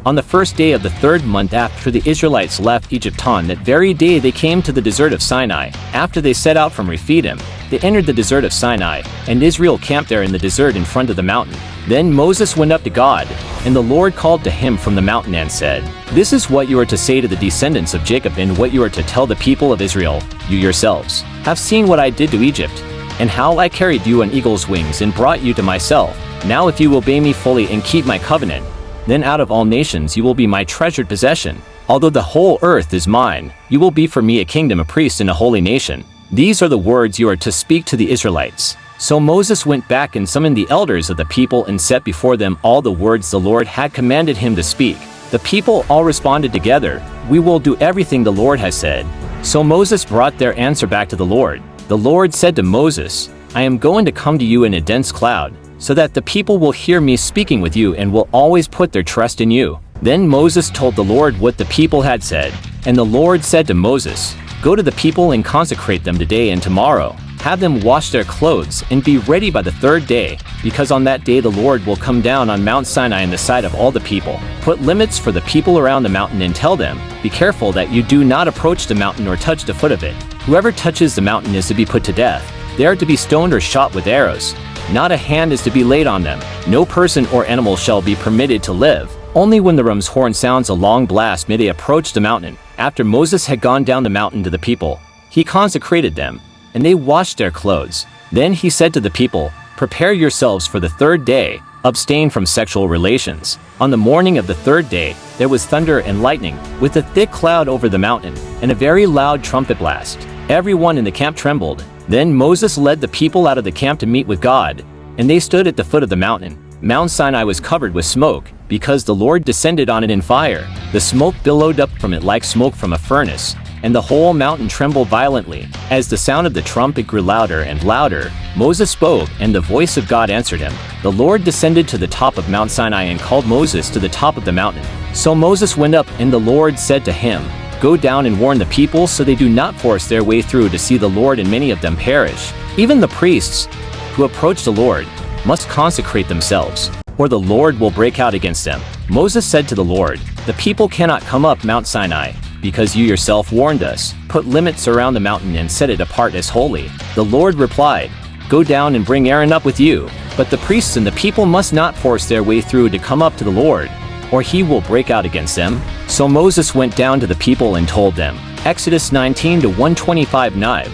On the first day of the third month after the Israelites left Egypt, on that very day they came to the desert of Sinai. After they set out from Rephidim, they entered the desert of Sinai, and Israel camped there in the desert in front of the mountain. Then Moses went up to God, and the Lord called to him from the mountain and said, "This is what you are to say to the descendants of Jacob, and what you are to tell the people of Israel. You yourselves have seen what I did to Egypt, and how I carried you on eagle's wings and brought you to myself. Now if you obey me fully and keep my covenant, then out of all nations you will be my treasured possession. Although the whole earth is mine, you will be for me a kingdom, a priest, and a holy nation. These are the words you are to speak to the Israelites." So Moses went back and summoned the elders of the people and set before them all the words the Lord had commanded him to speak. The people all responded together, "We will do everything the Lord has said." So Moses brought their answer back to the Lord. The Lord said to Moses, "I am going to come to you in a dense cloud, so that the people will hear me speaking with you and will always put their trust in you." Then Moses told the Lord what the people had said. And the Lord said to Moses, "Go to the people and consecrate them today and tomorrow. Have them wash their clothes and be ready by the third day, because on that day the Lord will come down on Mount Sinai in the sight of all the people. Put limits for the people around the mountain and tell them, 'Be careful that you do not approach the mountain or touch the foot of it. Whoever touches the mountain is to be put to death. They are to be stoned or shot with arrows. Not a hand is to be laid on them. No person or animal shall be permitted to live. Only when the ram's horn sounds a long blast may they approach the mountain." After Moses had gone down the mountain to the people, he consecrated them, and they washed their clothes. Then he said to the people, "Prepare yourselves for the third day. Abstain from sexual relations." On the morning of the third day, there was thunder and lightning, with a thick cloud over the mountain, and a very loud trumpet blast. Everyone in the camp trembled. Then Moses led the people out of the camp to meet with God, and they stood at the foot of the mountain. Mount Sinai was covered with smoke, because the Lord descended on it in fire. The smoke billowed up from it like smoke from a furnace, and the whole mountain trembled violently. As the sound of the trumpet grew louder and louder, Moses spoke, and the voice of God answered him. The Lord descended to the top of Mount Sinai and called Moses to the top of the mountain. So Moses went up, and the Lord said to him, "Go down and warn the people so they do not force their way through to see the Lord, and many of them perish. Even the priests who approach the Lord must consecrate themselves, or the Lord will break out against them." Moses said to the Lord, "The people cannot come up Mount Sinai, because you yourself warned us. Put limits around the mountain and set it apart as holy." The Lord replied, "Go down and bring Aaron up with you, but the priests and the people must not force their way through to come up to the Lord, or he will break out against them." So Moses went down to the people and told them. Exodus 19 to 125 9.